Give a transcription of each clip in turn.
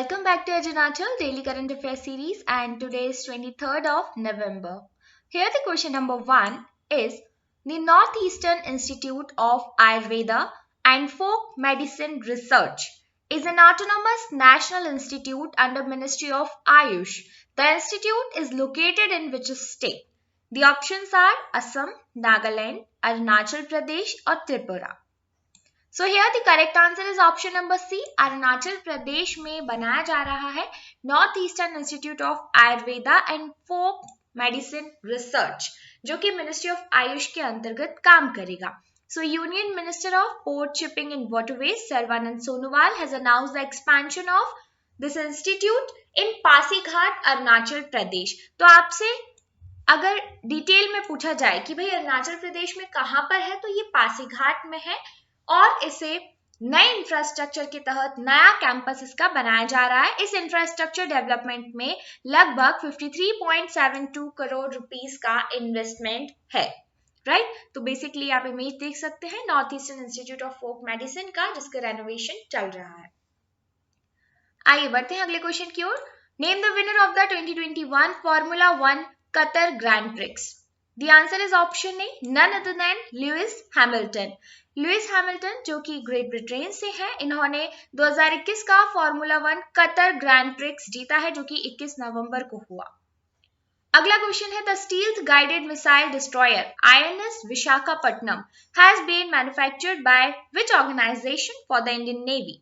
Welcome back to Arunachal Daily Current Affairs series, and today is 23rd of November. Here the question number 1 is the Northeastern Institute of Ayurveda and Folk Medicine Research is an autonomous national institute under Ministry of Ayush. The institute is located in which state? The options are Assam, Nagaland, Arunachal Pradesh or Tripura. So here the correct answer is option number C. Arunachal Pradesh में बनाया जा रहा है north eastern institute of Ayurveda and folk medicine research, जो कि ministry of Ayush के अंतर्गत काम करेगा. So Union Minister of Port Shipping and Waterways Sarvanand Sonowal has announced the expansion of this institute in Pasighat Arunachal Pradesh. तो आपसे अगर डिटेल में पूछा जाए कि भाई अरुणाचल प्रदेश में कहां पर है, तो ये पासीघाट में है और इसे नए इंफ्रास्ट्रक्चर के तहत नया कैंपस इसका बनाया जा रहा है. इस इंफ्रास्ट्रक्चर डेवलपमेंट में लगभग 53.72 करोड़ रुपीस का इन्वेस्टमेंट है. राइट, तो बेसिकली आप इमेज देख सकते हैं north eastern institute of folk medicine का, जिसका रेनोवेशन चल रहा है. आइए बढ़ते हैं अगले क्वेश्चन की ओर. Name the winner of the 2021 formula 1 Qatar grand prix. The answer is option A, none other than Lewis Hamilton. Lewis Hamilton जो कि ग्रेट ब्रिटेन से हैं, इन्होंने 2021 का फॉर्मूला 1 कतर ग्रैंड प्रिक्स जीता है, जो कि 21 नवंबर को हुआ. अगला क्वेश्चन है the stealth guided missile destroyer INS Visakhapatnam has been manufactured by which organisation for the Indian navy.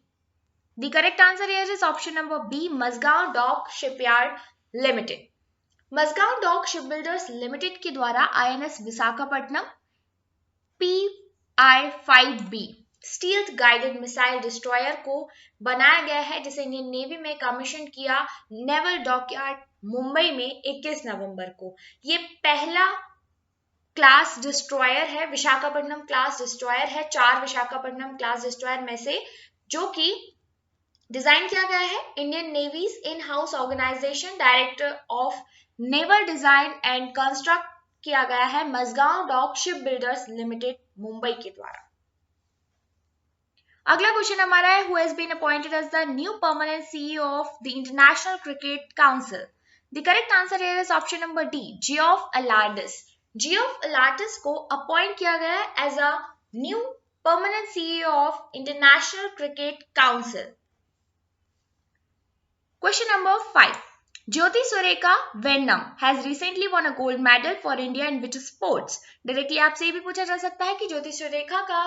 The correct answer here is option number B, Mazagon dock shipyard limited. Mazagon dock shipbuilders limited के द्वारा INS Visakhapatnam PI-5B stealth guided missile destroyer को बनाया गया है, जिसे Indian navy में commission किया naval dockyard Mumbai में 21 नवंबर को. ये पहला क्लास डिस्ट्रॉयर है, विशाखापट्टनम क्लास डिस्ट्रॉयर है, 4 विशाखापट्टनम क्लास डिस्ट्रॉयर में से, जो कि डिजाइन किया गया है Indian navy's in house organization director of naval design and construct किया गया है Mazagaon dock ship builders limited Mumbai के द्वारा. अगला क्वेश्चन हमारा है, who has been appointed as the new permanent CEO of the international cricket council. The correct answer here is option number D, Geoff Allardice. Geoff Allardice को appoint किया गया है as a new permanent CEO of international cricket council. Question number 5. Jyoti Sureka Vennam has recently won a gold medal for India in which sports? Directly आपसे ये भी पूछा जा सकता है कि ज्योति सुरेखा का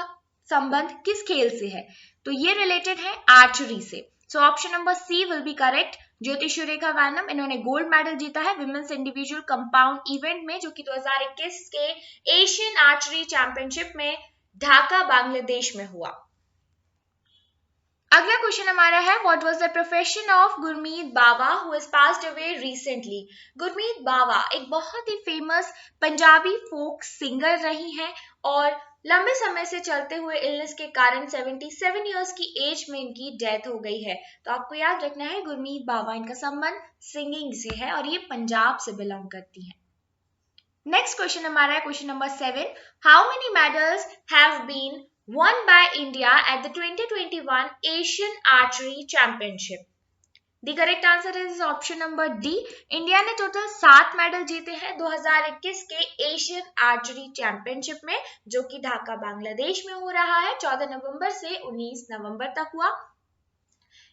संबंध किस खेल से है, तो ये रिलेटेड है आर्चरी से. So option number C will be correct. Jyoti Surekha Vennam, इन्होंने गोल्ड मेडल जीता है विमेंस इंडिविजुअल कंपाउंड इवेंट में, जो कि 2021 के एशियन आर्चरी चैंपियनशिप में ढाका बांग्लादेश में हुआ. अगला क्वेश्चन हमारा है, what was the profession of Gurmeet Bawa who has passed away recently. Gurmeet Bawa एक बहुत ही फेमस पंजाबी फोक सिंगर रही हैं और लंबे समय से चलते हुए इलनेस के कारण 77 इयर्स की एज में इनकी डेथ हो गई है. तो आपको याद रखना है गुरमीत बावा, इनका संबंध सिंगिंग से है और ये पंजाब से बिलोंग करती हैं. नेक्स्ट क्वेश्चन हमारा है question number 7. How many medals have been won by India at the 2021 Asian Archery Championship. The correct answer is option number D. India ने टोटल 7 मेडल जीते हैं 2021 के एशियन आर्चरी चैंपियनशिप में, जो कि ढाका बांग्लादेश में हो रहा है. 14 नवंबर से 19 नवंबर तक हुआ.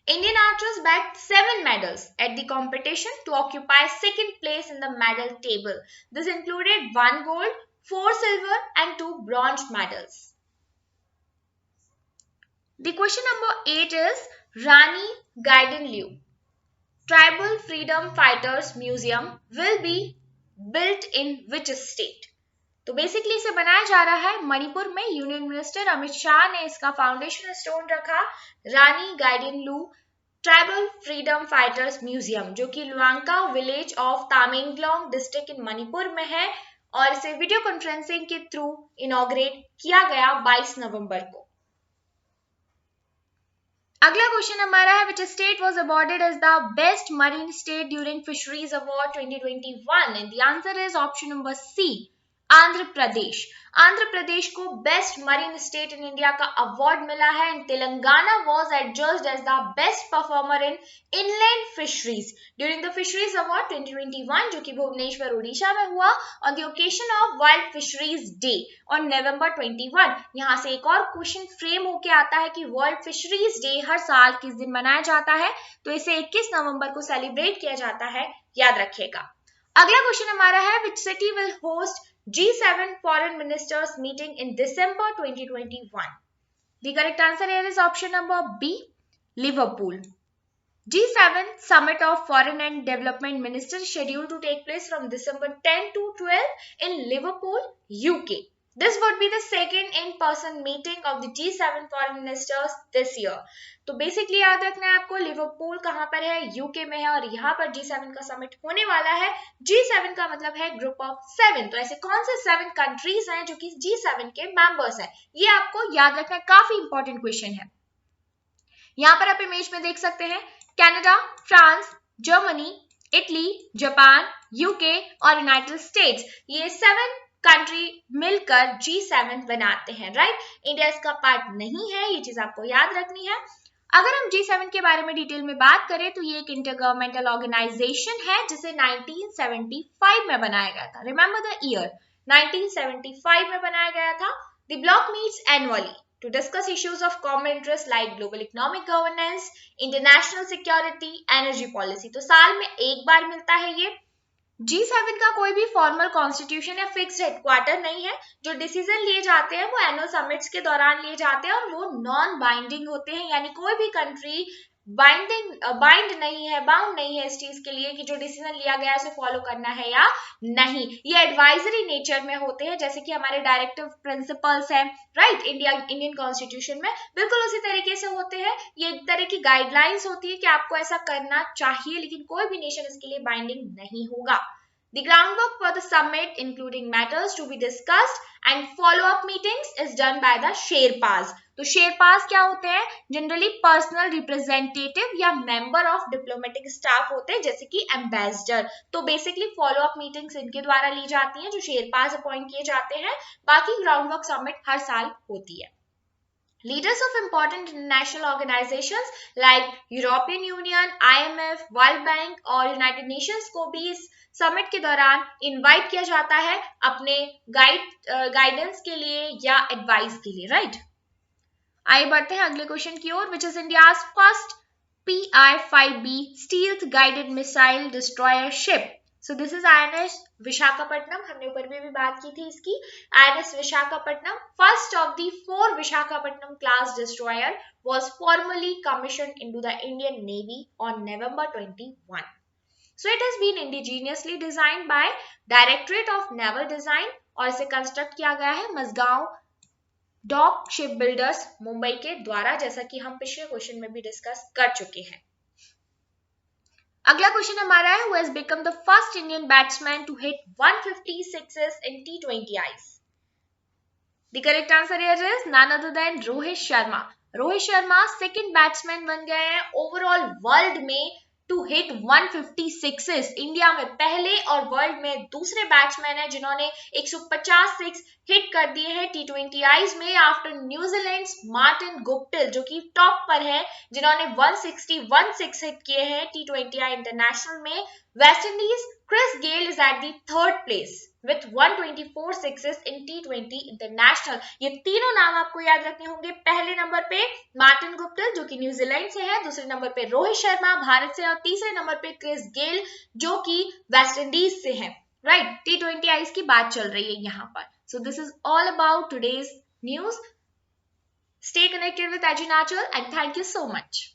Indian archers bagged 7 medals at the competition to occupy second place in the medal table. This included 1 gold, 4 silver and 2 bronze medals. The question number 8 is Rani Gaidinliu Tribal Freedom Fighters Museum will be built in which state? तो basically इसे बनाया जा रहा है मणिपुर में. Union minister Amit Shah ने इसका foundation stone रखा. Rani Gaidinliu tribal freedom fighters museum, जो कि Luangkao village of Tamenglong district in Manipur में है, और इसे वीडियो कॉन्फ्रेंसिंग के थ्रू इनॉग्रेट किया गया 22 नवंबर को. अगला क्वेश्चन हमारा है, which state was awarded as the best marine state during fisheries award 2021? and the answer is option number C, Andhra Pradesh. Andhra Pradesh को best marine state in India का अवार्ड मिला है and Telangana was adjudged as the best performer in inland fisheries during the fisheries award 2021 जो कि भुवनेश्वर उड़ीसा में हुआ on the occasion of world fisheries day on November 21। यहाँ से एक और क्वेश्चन फ्रेम होके आता है कि वर्ल्ड फिशरीज डे हर साल किस दिन मनाया जाता है, तो इसे 21 नवंबर को सेलिब्रेट किया जाता है, याद रखिएगा। अगला क्वेश्चन हमारा है which city will host G7 foreign ministers meeting in December 2021. The correct answer here is option number B, Liverpool. G7 Summit of Foreign and Development Ministers scheduled to take place from December 10 to 12 in Liverpool, UK. This would be the second in-person meeting of the G7 foreign ministers this year. तो basically याद रखना है आपको Liverpool कहाँ पर है, UK में है और यहाँ पर G7 का समिट होने वाला है। G7 का मतलब है ग्रुप ऑफ 7, तो ऐसे कौन से 7 कंट्रीज हैं जो कि G7 के मेंबर्स हैं, ये आपको याद रखना है, काफी इंपॉर्टेंट क्वेश्चन है। यहाँ पर आप इमेज में देख सकते हैं Canada, France, Germany, Italy, Japan, UK और यूनाइटेड स्टेट्स, ये 7 कंट्री मिलकर G7 बनाते हैं, राइट। इंडिया इसका पार्ट नहीं है, ये चीज आपको याद रखनी है। अगर हम G7 के बारे में डिटेल में बात करें तो ये एक इंटरगवर्नमेंटल ऑर्गेनाइजेशन है जिसे 1975 में बनाया गया था। रिमेंबर द ईयर, 1975 में बनाया गया था। The block meets annually to discuss issues of common interest like global economic governance, international security, energy policy। तो साल में एक बार मिलता है ये। G7 का कोई भी फॉर्मल कॉन्स्टिट्यूशन या फिक्स्ड हेडक्वार्टर नहीं है। जो डिसीजन लिए जाते हैं वो एनुअल समिट्स के दौरान लिए जाते हैं और वो नॉन बाइंडिंग होते हैं, यानी कोई भी कंट्री बाइंड नहीं है, बाउंड नहीं है इस चीज के लिए कि जो डिसीजन लिया गया है उसे फॉलो करना है या नहीं। ये एडवाइजरी नेचर में होते हैं, जैसे कि हमारे डायरेक्टिव प्रिंसिपल्स हैं, राइट, इंडियन कॉन्स्टिट्यूशन में बिल्कुल उसी तरीके से होते हैं। ये एक तरह की गाइडलाइंस होती है कि आपको ऐसा करना चाहिए, लेकिन कोई भी नेशन इसके लिए बाइंडिंग नहीं होगा। The groundwork for the summit, including matters to be discussed and follow-up meetings, is done by the Sherpas. तो शेरपास क्या होते हैं? जनरली पर्सनल रिप्रेजेंटेटिव या मेंबर ऑफ डिप्लोमेटिक स्टाफ होते हैं, जैसे कि एम्बेसडर। तो बेसिकली फॉलो अप मीटिंग्स इनके द्वारा ली जाती हैं, जो शेरपास अपॉइंट किए जाते हैं। बाकी ग्राउंडवर्क समिट हर साल होती है। Leaders of important international organizations like European Union, IMF, World Bank और United Nations को भी इस समिट के दौरान इनवाइट किया जाता है अपने गाइडेंस के लिए या एडवाइस के लिए, राइट। आइए बढ़ते हैं अगले क्वेश्चन की ओर, which is India's first PI-5B stealth guided missile destroyer ship. So this is INS Visakhapatnam, हमने ऊपर भी बात की थी इसकी। INS Visakhapatnam, first of the 4 Visakhapatnam class destroyer, was formally commissioned into the Indian Navy on November 21. So it has been indigenously designed by Directorate of Naval Design और इसे construct किया गया है Mazagaon dock ship builders Mumbai के द्वारा, जैसा कि हम पिछले क्वेश्चन में भी डिस्कस कर चुके हैं। अगला क्वेश्चन हमारा है, who has become the first Indian batsman to hit 150 sixes in T20Is? The correct answer here is none other than Rohit Sharma. Rohit Sharma second batsman बन गए हैं ओवरऑल वर्ल्ड में टू हिट 150 सिक्सेस। इंडिया में पहले और वर्ल्ड में दूसरे बैट्समैन हैं जिन्होंने 150 सिक्स हिट कर दिए हैं T20Is में, आफ्टर न्यूजीलैंड मार्टिन गुप्टिल जो कि टॉप पर है, जिन्होंने 161 सिक्स हिट किए हैं T20I इंटरनेशनल में। West Indies Chris Gayle is at the third place with 124 sixes in T20 international. ये तीनों नाम आपको याद रखने होंगे। पहले नंबर पे मार्टिन गुप्टिल जो कि न्यूजीलैंड से है, दूसरे नंबर पे रोहित शर्मा भारत से और तीसरे नंबर पे क्रिस गेल जो कि वेस्ट इंडीज से है, राइट। T20Is की बात चल रही है यहाँ पर। So this is all about today's news. Stay connected with Ajinachal and thank you so much.